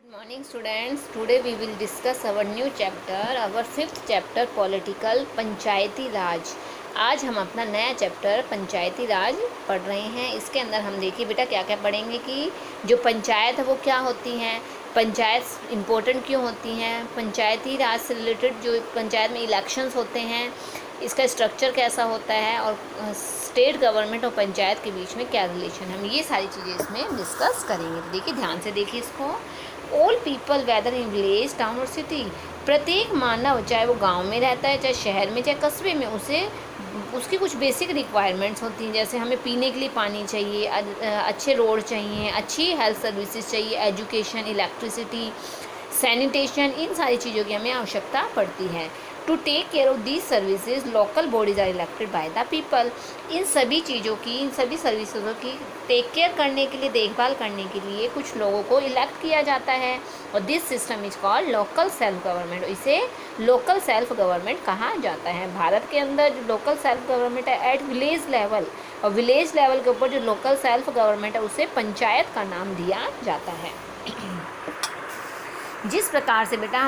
Morning students, today we will discuss our new chapter, our fifth chapter political पंचायती राज। आज हम अपना नया chapter पंचायती राज पढ़ रहे हैं। इसके अंदर हम देखिए बेटा क्या क्या पढ़ेंगे कि जो पंचायत है वो क्या होती हैं, पंचायत इम्पोर्टेंट क्यों होती हैं, पंचायती राज से रिलेटेड जो पंचायत में इलेक्शंस होते हैं इसका स्ट्रक्चर कैसा होता है, और स्टेट गवर्नमेंट और पंचायत के बीच में क्या रिलेशन है, हम ये सारी चीज़ें इसमें डिस्कस करेंगे। तो देखिए ध्यान से देखिए इसको। All people whether in village town और सिटी, प्रत्येक मानव चाहे वो गांव में रहता है चाहे शहर में चाहे कस्बे में, उसे उसकी कुछ बेसिक रिक्वायरमेंट्स होती हैं। जैसे हमें पीने के लिए पानी चाहिए, अच्छे रोड चाहिए, अच्छी हेल्थ सर्विसेज चाहिए, एजुकेशन, इलेक्ट्रिसिटी, सैनिटेशन, इन सारी चीज़ों की हमें आवश्यकता पड़ती है। To take care of these services local bodies are elected by the people, इन सभी चीज़ों की, इन सभी सर्विसेजों की टेक केयर करने के लिए, देखभाल करने के लिए कुछ लोगों को इलेक्ट किया जाता है, और this system is called local self government. इसे लोकल सेल्फ गवर्नमेंट कहा जाता है। भारत के अंदर जो लोकल सेल्फ गवर्नमेंट है एट विलेज लेवल, और विलेज लेवल के ऊपर जो लोकल सेल्फ गवर्नमेंट है उसे पंचायत का नाम दिया जाता है। जिस प्रकार से बेटा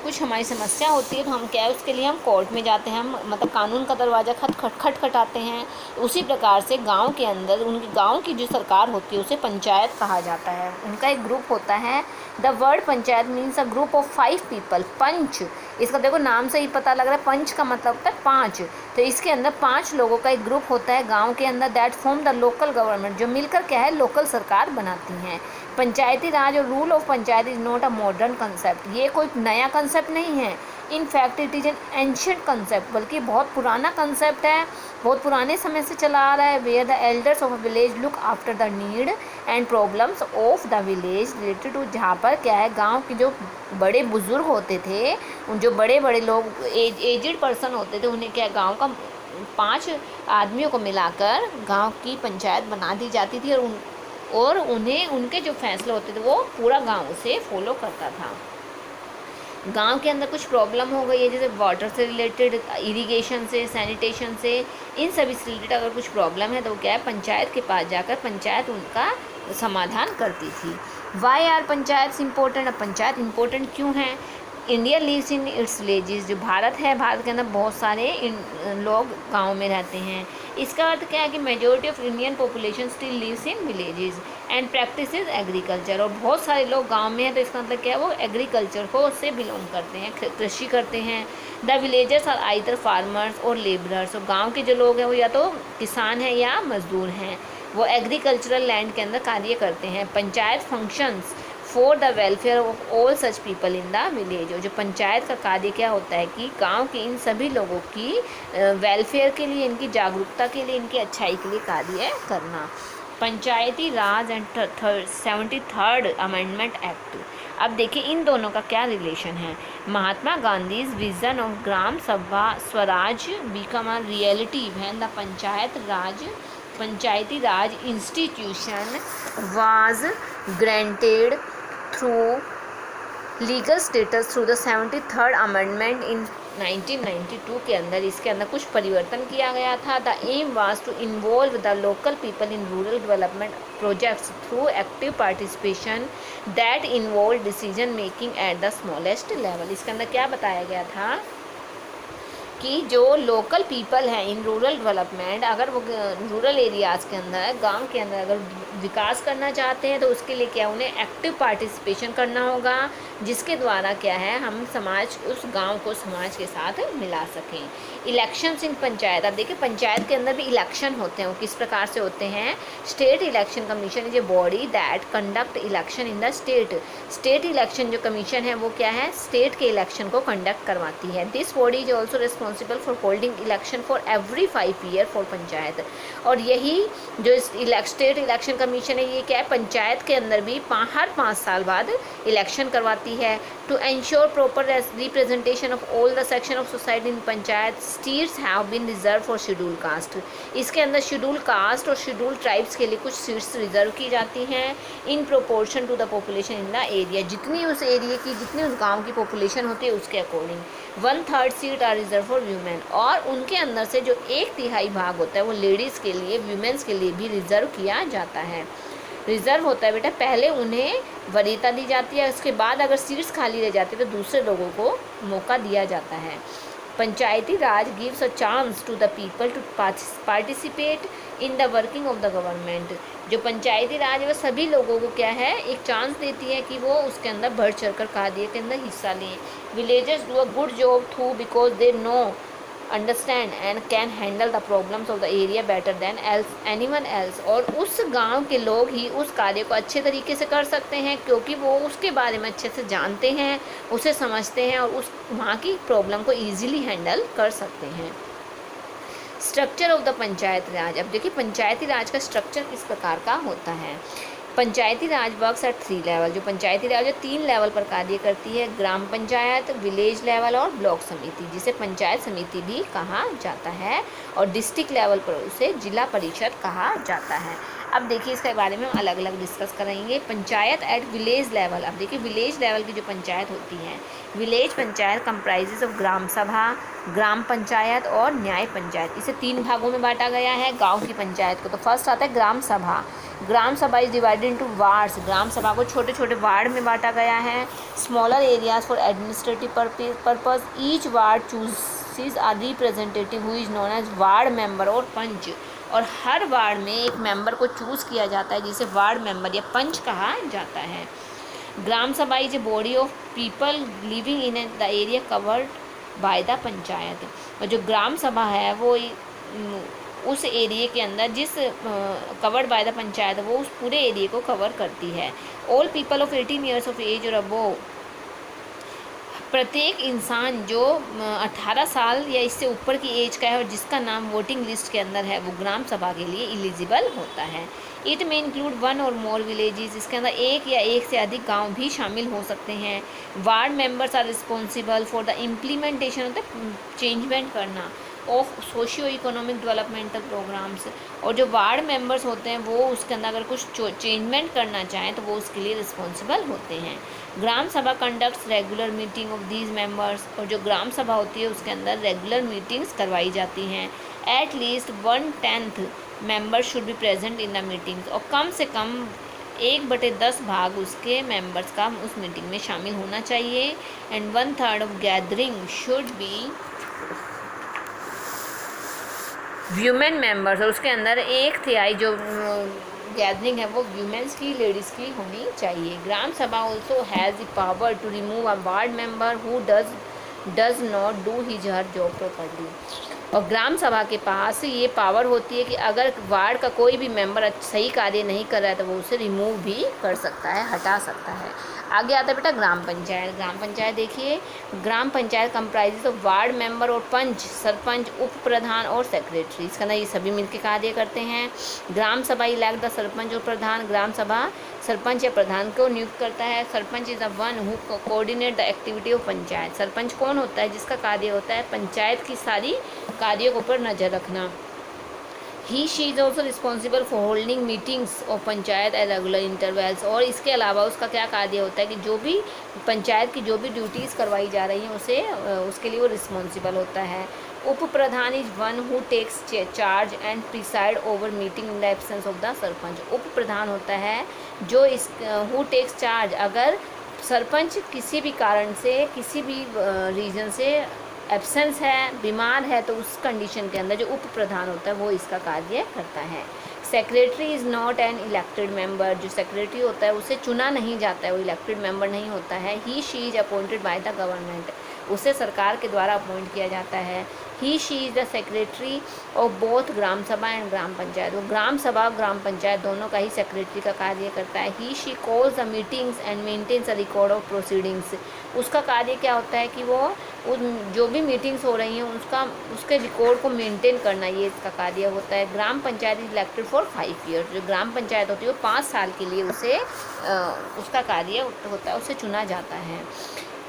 कुछ हमारी समस्या होती है तो हम क्या है, उसके लिए हम कोर्ट में जाते हैं, हम मतलब कानून का दरवाज़ा खटखटाते हैं। उसी प्रकार से गांव के अंदर उनकी गांव की जो सरकार होती है उसे पंचायत कहा जाता है। उनका एक ग्रुप होता है। The word panchayat means a group of 5 people. Panch, इसका देखो नाम से ही पता लग रहा है, पंच का मतलब होता है 5। तो इसके अंदर 5 लोगों का एक ग्रुप होता है गांव के अंदर, that form the local government, जो मिलकर क्या है लोकल सरकार बनाती हैं। पंचायती राज और rule of panchayat is not a modern concept, ये कोई नया कंसेप्ट नहीं है। In fact it is an ancient concept, बल्कि बहुत पुराना कंसेप्ट है, बहुत पुराने समय से चला आ रहा है। Where the elders of a village look after the need and problems of the village related to, जहाँ पर क्या है गांव के जो बड़े बुजुर्ग होते थे, उन जो बड़े बड़े लोग एजड पर्सन होते थे, उन्हें क्या गांव का 5 आदमियों को मिलाकर गांव की पंचायत बना दी जाती थी, और उन्हें उनके जो फैसले होते थे वो पूरा गांव उसे फॉलो करता था। गांव के अंदर कुछ प्रॉब्लम हो गई है, जैसे वाटर से रिलेटेड, इरिगेशन से, सैनिटेशन से, इन सभी से रिलेटेड अगर कुछ प्रॉब्लम है तो क्या है पंचायत के पास जाकर पंचायत उनका समाधान करती थी। वाई आर पंचायत इम्पोर्टेंट, अब पंचायत इम्पोर्टेंट क्यों है? India lives in its villages, जो भारत है, भारत के अंदर बहुत सारे लोग गाँव में रहते हैं। इसका अर्थ क्या है कि majority of Indian population still lives in villages and practises agriculture, और बहुत सारे लोग गांव में हैं तो इसका मतलब क्या है वो एग्रीकल्चर को उससे बिलोंग करते हैं, कृषि करते हैं। The villagers are either farmers or labourers, और गाँव के जो लोग हैं वो या तो किसान हैं या मजदूर हैं, वो एग्रीकल्चरल लैंड के अंदर कार्य करते हैं। Panchayat functions for the welfare of all such people in the village, जो पंचायत का कार्य क्या होता है कि गांव के इन सभी लोगों की वेलफेयर के लिए, इनकी जागरूकता के लिए, इनकी अच्छाई के लिए कार्य करना। पंचायती राज एंड 73rd अमेंडमेंट एक्ट, अब देखिए इन दोनों का क्या रिलेशन है। महात्मा गांधीज विजन ऑफ ग्राम सभा Swaraj become a reality when the panchayati Raj institution was granted through legal status through the 73rd amendment in 1992 के अंदर, इसके अंदर कुछ परिवर्तन किया गया था। The aim was to involve the local people in rural development projects through active participation that involve decision making at the smallest level. इसके अंदर क्या बताया गया था कि जो लोकल पीपल हैं इन रूरल डेवलपमेंट, अगर वो रूरल एरियाज़ के अंदर, गांव के अंदर अगर विकास करना चाहते हैं तो उसके लिए क्या उन्हें एक्टिव पार्टिसिपेशन करना होगा, जिसके द्वारा क्या है हम समाज, उस गांव को समाज के साथ मिला सकें। इलेक्शंस इन पंचायत, अब देखिए पंचायत के अंदर भी इलेक्शन होते हैं, वो किस प्रकार से होते हैं। State election commission is a body that conduct election in the state, state election जो कमीशन है वो क्या है स्टेट के इलेक्शन को कंडक्ट करवाती है। This body is also responsible for holding election for every 5 year for panchayat, और यही जो स्टेट इलेक्शन कमीशन है ये क्या है पंचायत के अंदर भी हर 5 साल बाद इलेक्शन करवाती है। To ensure proper representation of all the section of society in panchayat, seats have been reserve for schedule caste, इसके अंदर शेड्यूल कास्ट और शेड्यूल ट्राइब्स के लिए कुछ सीट्स रिजर्व की जाती हैं in proportion to the population in the area, जितनी उस एरिया की, जितनी उस गांव की पॉपुलेशन होती है उसके according. 1/3 seat are reserve for women, और उनके अंदर से जो 1/3 भाग होता है वो लेडीज़ के लिए, वीमेंस के लिए भी रिजर्व किया जाता है। रिजर्व होता है बेटा, पहले उन्हें वरीयता दी जाती है, उसके बाद अगर सीट्स खाली रह जाती है तो दूसरे लोगों को मौका दिया जाता है। Panchayati Raj gives a chance to the people to participate in the working of the government. जो पंचायती राज है वो सभी लोगों को क्या है, एक चांस देती है कि वो उसके अंदर बढ़ चढ़ कर कार्य के अंदर हिस्सा लें। Villagers do a good job through because they know understand and can handle the problems of the area better than anyone else. और उस गांव के लोग ही उस कार्य को अच्छे तरीके से कर सकते हैं क्योंकि वो उसके बारे में अच्छे से जानते हैं, उसे समझते हैं और उस वहाँ की प्रॉब्लम को ईजिली हैंडल कर सकते हैं। स्ट्रक्चर ऑफ द पंचायत राज। अब देखिए पंचायती राज का स्ट्रक्चर किस प्रकार का होता है। पंचायती राज वर्क्स एट 3 लेवल। जो पंचायती राज 3 लेवल पर कार्य करती है, ग्राम पंचायत, विलेज लेवल और ब्लॉक समिति, जिसे पंचायत समिति भी कहा जाता है, और डिस्ट्रिक्ट लेवल पर उसे जिला परिषद कहा जाता है। अब देखिए इसके बारे में हम अलग अलग डिस्कस करेंगे। Panchayat at village level. अब देखिए विलेज लेवल की जो पंचायत होती है, village panchayat comprises of gram Sabha, ग्राम पंचायत और न्याय पंचायत। इसे 3 भागों में बांटा गया है गांव की पंचायत को। तो फर्स्ट आता है ग्राम Sabha. Gram Sabha is divided into wards. Gram Sabha को छोटे छोटे वार्ड में बांटा गया है। Smaller areas for administrative purpose. Each ward chooses a representative who is known as ward member और पंच। और हर वार्ड में एक मेंबर को चूज किया जाता है जिसे वार्ड मेंबर या पंच कहा जाता है। ग्राम Sabha is a body of people living in the area covered by the panchayat. और जो ग्राम सभा है वो उस एरिया के अंदर जिस कवर्ड बाय द पंचायत वो उस पूरे एरिया को कवर करती है। All people of 18 years of age और अबोव। प्रत्येक इंसान जो 18 साल या इससे ऊपर की एज का है और जिसका नाम वोटिंग लिस्ट के अंदर है वो ग्राम सभा के लिए एलिजिबल होता है। इट में इंक्लूड 1 और मोर विलेजेस। इसके अंदर एक या एक से अधिक गांव भी शामिल हो सकते हैं। Ward members are responsible for the implementation of the चेंजमेंट करना of socio economic developmental programmes. और जो वार्ड मेंबर्स होते हैं वो उसके अंदर अगर कुछ चेंजमेंट करना चाहें तो वो उसके लिए रिस्पॉन्सिबल होते हैं। ग्राम सभा conducts regular meeting of these members. और जो ग्राम सभा होती है उसके अंदर रेगुलर मीटिंग्स करवाई जाती हैं। At least 1/10 member should be present in the meetings. और कम से कम 1/10 भाग उसके मेंबर्स का उस मीटिंग में शामिल होना चाहिए। And 1/3 of gathering should be women members. और उसके अंदर 1/3 जो गैदरिंग है वो व्यूमेंस की, लेडीज़ की होनी चाहिए। Gram Sabha also has the power to remove a ward member who does not do his her job properly. और ग्राम सभा के पास ये पावर होती है कि अगर वार्ड का कोई भी मेंबर सही कार्य नहीं कर रहा है तो वो उसे रिमूव भी कर सकता है, हटा सकता है। आगे आता है बेटा ग्राम पंचायत। ग्राम पंचायत देखिए, ग्राम panchayat comprises of ward member और पंच, सरपंच, उप प्रधान और सेक्रेटरी। इसका ना ये सभी मिलकर कार्य करते हैं। ग्राम सभा इलेक्ट द सरपंच और प्रधान। ग्राम सभा सरपंच या प्रधान को नियुक्त करता है। Sarpanch is the one who coordinate the activity of panchayat. Sarpanch कौन होता है? जिसका कार्य होता है पंचायत की सारी कार्यों के ऊपर नज़र रखना। He she is also responsible for holding meetings of panchayat at regular intervals. और इसके अलावा उसका क्या कार्य होता है कि जो भी पंचायत की जो भी ड्यूटीज़ करवाई जा रही हैं उसके लिए वो रिस्पॉन्सिबल होता है। Up pradhan is one who takes charge and preside over meeting in the absence of the sarpanch. उप प्रधान होता है जो इस हु टेक्स चार्ज, अगर सरपंच किसी भी कारण से, किसी भी रीज़न से एब्सेंस है, बीमार है, तो उस कंडीशन के अंदर जो उप प्रधान होता है वो इसका कार्य करता है। Secretary is not an elected member. जो सेक्रेटरी होता है उसे चुना नहीं जाता है, वो इलेक्टेड मेंबर नहीं होता है। He she is appointed by the government. उसे सरकार के द्वारा अपॉइंट किया जाता है। He she is the secretary of both Gram Sabha and ग्राम पंचायत। वो ग्राम सभा और ग्राम पंचायत दोनों का ही सेक्रेटरी का कार्य करता है। He she calls the meetings and maintains a record of proceedings. उसका कार्य क्या होता है कि वो जो भी मीटिंग्स हो रही हैं उसके रिकॉर्ड को मेंटेन करना, ये इसका कार्य होता है। Gram Panchayat is elected for 5 years. जो ग्राम पंचायत होती है वो 5 साल के लिए उसका कार्य होता है, उसे चुना जाता है।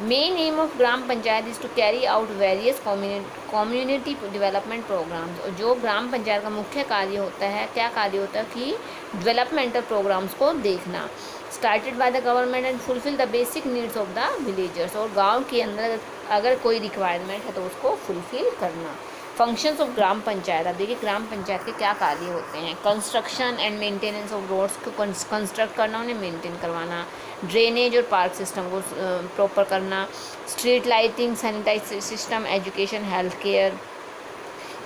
Main aim of Gram Panchayat is to carry out various community development programmes. और जो ग्राम पंचायत का मुख्य कार्य होता है, क्या कार्य होता है कि डेवलपमेंटल प्रोग्राम्स को देखना। Started by the government and fulfil the basic needs of the villagers. और गांव के अंदर अगर कोई रिक्वायरमेंट है तो उसको फुलफिल करना। Functions of Gram Panchayat. अब देखिए ग्राम पंचायत के क्या कार्य होते हैं। Construction and maintenance of roads को कंस्ट्रक्ट करना, उन्हें मेंटेन करवाना, ड्रेनेज और पार्क सिस्टम को प्रॉपर करना, street lighting, sanitize system, education, health care,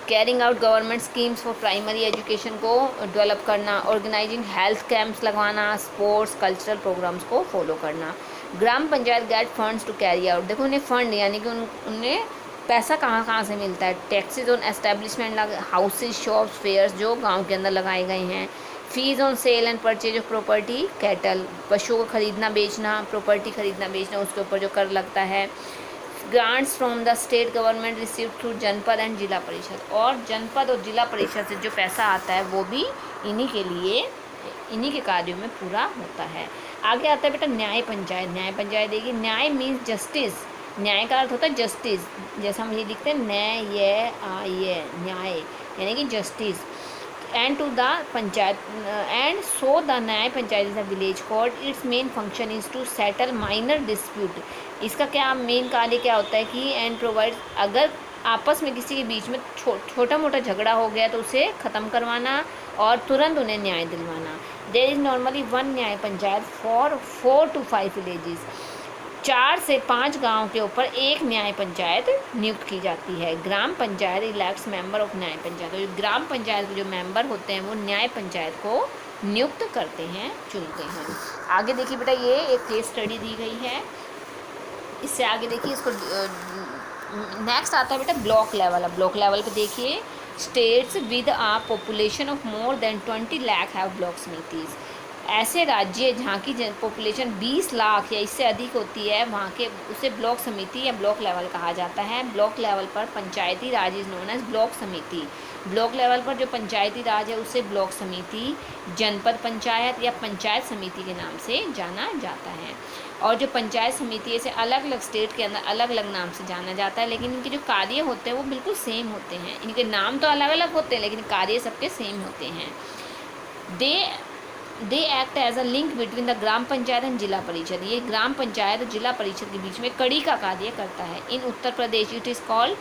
carrying out government schemes for primary education को डेवलप करना, ऑर्गेनाइजिंग हेल्थ कैंप्स लगवाना, स्पोर्ट्स कल्चरल प्रोग्राम्स को फॉलो करना। Gram Panchayat get funds to carry out. देखो उन्हें फंड यानी कि उन्हें पैसा कहाँ कहाँ से मिलता है। Taxes on establishment houses, shops, fairs जो गांव के अंदर लगाए गए हैं। Fees on sale and purchase of property cattle, पशुओं को खरीदना बेचना, प्रॉपर्टी खरीदना बेचना, उसके ऊपर जो कर लगता है। Grants from the state government receive through जनपद एंड जिला परिषद, और जनपद और जिला परिषद से जो पैसा आता है वो भी इन्हीं के लिए, इन्हीं के कार्यों में पूरा होता है। आगे आता है बेटा न्याय पंचायत। न्याय पंचायत देखिए, न्याय मीन्स जस्टिस। न्याय का अर्थ होता है जस्टिस, जैसा हम ये लिखते हैं न्याय, न्याय यानी कि justice. And to the panchayat and so the Nyaya panchayat is the village court. It's main function is to settle minor dispute. इसका क्या मेन कार्य क्या होता है कि एंड प्रोवाइड, अगर आपस में किसी के बीच में छोटा मोटा झगड़ा हो गया तो उसे ख़त्म करवाना और तुरंत उन्हें न्याय दिलवाना। देयर इज़ नॉर्मली वन न्याय पंचायत फॉर 4 to 5 विलेजेस। 4 से 5 गांव के ऊपर एक न्याय पंचायत नियुक्त की जाती है। Gram panchayat elects member of न्याय पंचायत। तो ग्राम पंचायत के जो मेंबर होते हैं वो न्याय पंचायत को नियुक्त करते हैं, चुनते हैं। आगे देखिए बेटा, ये एक केस स्टडी दी गई है। इससे आगे देखिए, इसको नेक्स्ट आता है बेटा ब्लॉक लेवल। अब ब्लॉक लेवल पे देखिए, states with a population of more than 20 lakh have block samitis. ऐसे राज्य जहाँ की पॉपुलेशन 20 लाख या इससे अधिक होती है, वहाँ के उसे ब्लॉक समिति या ब्लॉक लेवल कहा जाता है। ब्लॉक लेवल पर पंचायती राज इज नोन एज ब्लॉक समिति। ब्लॉक लेवल पर जो पंचायती राज है उसे ब्लॉक समिति, जनपद पंचायत या पंचायत समिति के नाम से जाना जाता है। और जो पंचायत समिति है इसे अलग अलग स्टेट के अंदर अलग अलग नाम से जाना जाता है, लेकिन इनके जो कार्य होते हैं वो बिल्कुल सेम होते हैं। इनके नाम तो अलग अलग होते हैं लेकिन कार्य सबके सेम होते हैं। They act as a link between the Gram Panchayat and Zila Parishad. ये ग्राम पंचायत और जिला परिषद के बीच में कड़ी का कार्य करता है। In Uttar Pradesh it is called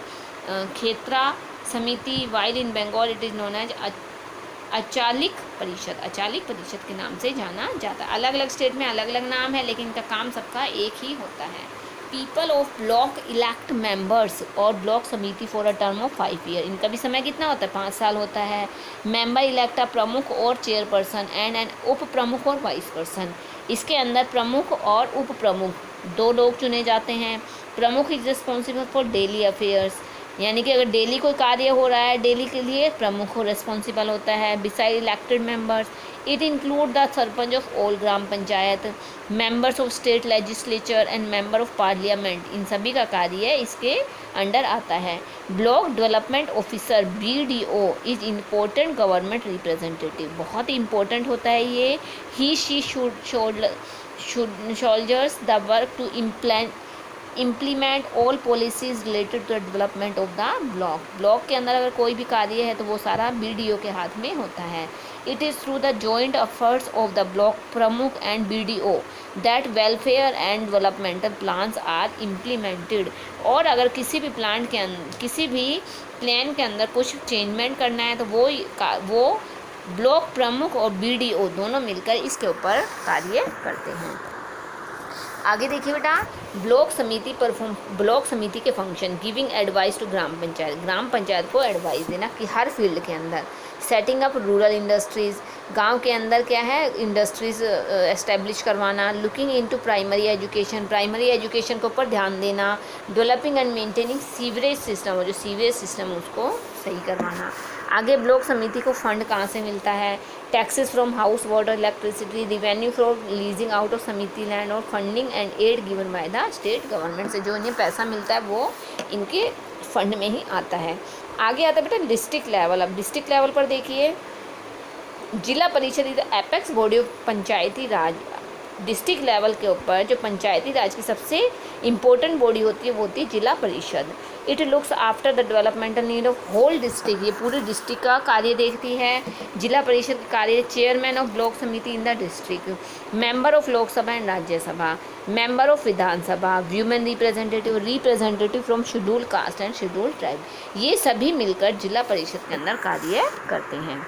Kshetra Samiti, while in Bengal it is known as Anchalik Parishad. Anchalik परिषद के नाम से जाना जाता है। अलग अलग स्टेट में अलग अलग नाम है लेकिन इनका काम सबका एक ही होता है। People of block elect members और ब्लॉक समिति for a term of 5 year. इनका भी समय कितना होता है, 5 साल होता है। मेंबर इलेक्ट अ प्रमुख और चेयरपर्सन एंड एन उप प्रमुख और वाइस पर्सन। इसके अंदर प्रमुख और उप प्रमुख 2 लोग चुने जाते हैं। प्रमुख is responsible for daily affairs, यानी कि अगर डेली कोई कार्य हो रहा है डेली के लिए प्रमुख रिस्पॉन्सिबल होता है। Besides elected members it include the sarpanch of all gram panchayat, members of state legislature and member of parliament. इन सभी का कार्य इसके अंडर आता है। Block development officer BDO is important government representative. बहुत ही इंपॉर्टेंट होता है ये। He she shoulders the work to implement all policies related to development of the block. Block के अंदर अगर कोई भी कार्य है तो वो सारा BDO के हाथ में होता है। It is through the joint efforts of the block pramukh and BDO that welfare and developmental plans are implemented. और अगर किसी भी प्लान के अंदर कुछ चेंजमेंट करना है तो वो ब्लॉक प्रमुख और BDO दोनों मिलकर इसके ऊपर कार्य करते हैं। आगे देखिए बेटा, ब्लॉक समिति के फंक्शन। गिविंग एडवाइस टू ग्राम पंचायत को एडवाइस देना कि हर फील्ड के अंदर। सेटिंग अप रूरल इंडस्ट्रीज़, गांव के अंदर क्या है इंडस्ट्रीज़ एस्टेब्लिश करवाना। लुकिंग इनटू प्राइमरी एजुकेशन के ऊपर ध्यान देना। Developing and maintaining sewerage system, और जो सीवरेज सिस्टम उसको सही करवाना। आगे ब्लॉक समिति को फंड कहाँ से मिलता है। Taxes from house water electricity, revenue from leasing out of samiti land और funding and aid given by the state government. से जो इन्हें पैसा मिलता है वो इनके फंड में ही आता है। आगे आता है बेटा डिस्ट्रिक्ट लेवल। अब डिस्ट्रिक्ट लेवल पर देखिए, जिला परिषद is the apex body of Panchayati Raj. District level के ऊपर जो पंचायती राज की सबसे इम्पोर्टेंट बॉडी होती है वो होती है Zila Parishad. It looks after the developmental need of whole district, ये पूरे डिस्ट्रिक्ट का कार्य देखती है। जिला परिषद का कार्य चेयरमैन ऑफ ब्लॉक समिति in the district, member of Lok Sabha and Rajya Sabha, member of Vidhan Sabha, women representative from schedule caste and schedule tribe, ये सभी मिलकर जिला परिषद के अंदर कार्य करते हैं।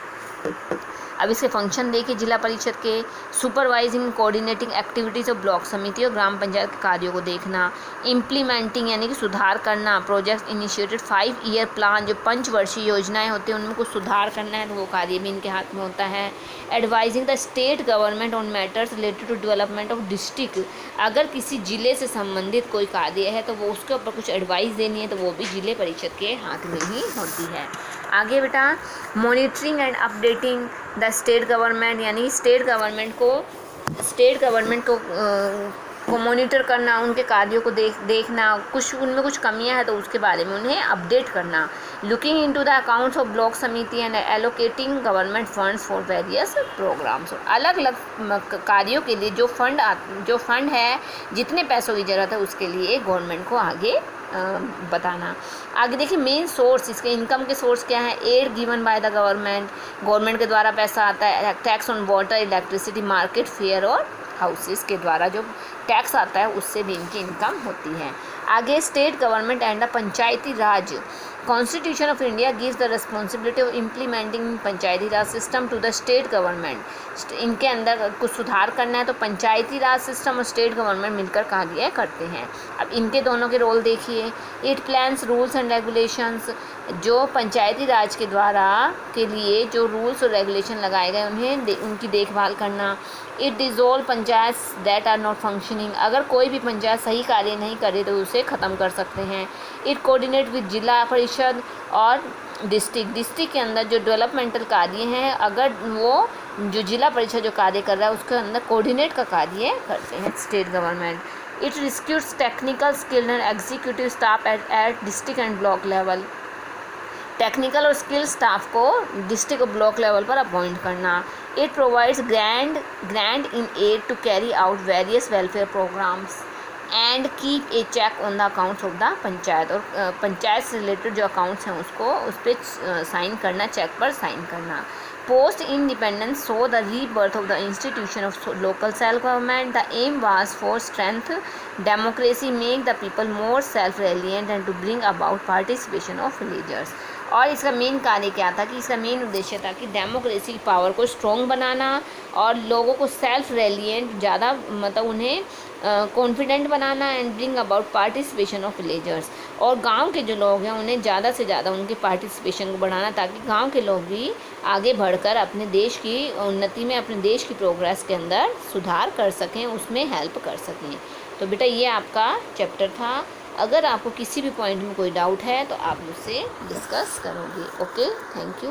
अब इसके फंक्शन देखिए जिला परिषद के, supervising coordinating activities of block समिति और ग्राम पंचायत के कार्यों को देखना, इम्प्लीमेंटिंग यानी कि सुधार करना, प्रोजेक्ट इनिशिएटेड 5 ईयर प्लान, जो पंचवर्षीय योजनाएं होती हैं उनमें कुछ सुधार करना है तो वो कार्य भी इनके हाथ में होता है। Advising the state government on matters related to development of district, अगर किसी ज़िले से संबंधित कोई कार्य है तो वो उसके ऊपर कुछ एडवाइस देनी है तो वो भी जिले परिषद के हाथ में ही होती है। आगे बेटा, monitoring and updating the state government, यानी स्टेट गवर्नमेंट को मॉनिटर करना, उनके कार्यों को देखना, कुछ उनमें कुछ कमियां हैं तो उसके बारे में उन्हें अपडेट करना। Looking into the accounts of block samiti and allocating government funds for various programmes, अलग अलग कार्यों के लिए जो फंड है, जितने पैसों की ज़रूरत है उसके लिए गवर्नमेंट को आगे बताना। आगे देखिए मेन सोर्स, इसके इनकम के सोर्स क्या है। Aid given by the government के द्वारा पैसा आता है। Tax on water, electricity, market fair और हाउसेस के द्वारा जो टैक्स आता है उससे भी इनकी इनकम होती है। आगे state government and the panchayati raj, constitution of India gives the responsibility of implementing panchayati raj system to the state government. इनके अंदर कुछ सुधार करना है तो पंचायती राज सिस्टम और स्टेट गवर्नमेंट मिलकर कार्य करते हैं। अब इनके दोनों के रोल देखिए। It plans rules and regulations, जो पंचायती राज के द्वारा के लिए जो रूल्स और रेगुलेशन लगाए गए उनकी देखभाल करना। It dissolve panchayat that are not functioning, अगर कोई भी पंचायत सही कार्य नहीं करे तो उसे ख़त्म कर सकते हैं। इट कोऑर्डिनेट विद जिला परिषद और डिस्ट्रिक्ट के अंदर जो डेवलपमेंटल कार्य हैं, अगर वो जो जिला परिषद जो कार्य कर रहा है उसके अंदर कोऑर्डिनेट का कार्य करते हैं state government. It recruits technical skilled and executive staff at district and block level, technical और स्किल स्टाफ को डिस्ट्रिक्ट और ब्लॉक लेवल पर अपॉइंट करना। It provides grant in aid to carry out various welfare programmes and keep a check on the accounts of the panchayat, और पंचायत से related जो accounts हैं उसको उस पर साइन करना, चेक पर साइन करना। Post independence so the rebirth of the institution of local self government, the aim was for strength democracy, make the people more self reliant and to bring about participation of villagers. और इसका main कार्य क्या था कि इसका main उद्देश्य था कि डेमोक्रेसी की पावर को स्ट्रॉन्ग बनाना और लोगों को सेल्फ रिलिएंट, ज़्यादा मतलब उन्हें confident banana and bring about participation of villagers, और गांव के जो लोग हैं उन्हें ज़्यादा से ज़्यादा उनके पार्टिसिपेशन को बढ़ाना ताकि गांव के लोग भी आगे बढ़कर अपने देश की उन्नति में, अपने देश की प्रोग्रेस के अंदर सुधार कर सकें, उसमें हेल्प कर सकें। तो बेटा ये आपका चैप्टर था। अगर आपको किसी भी पॉइंट में कोई डाउट है तो आप मुझसे डिस्कस करोगे। Okay, thank you.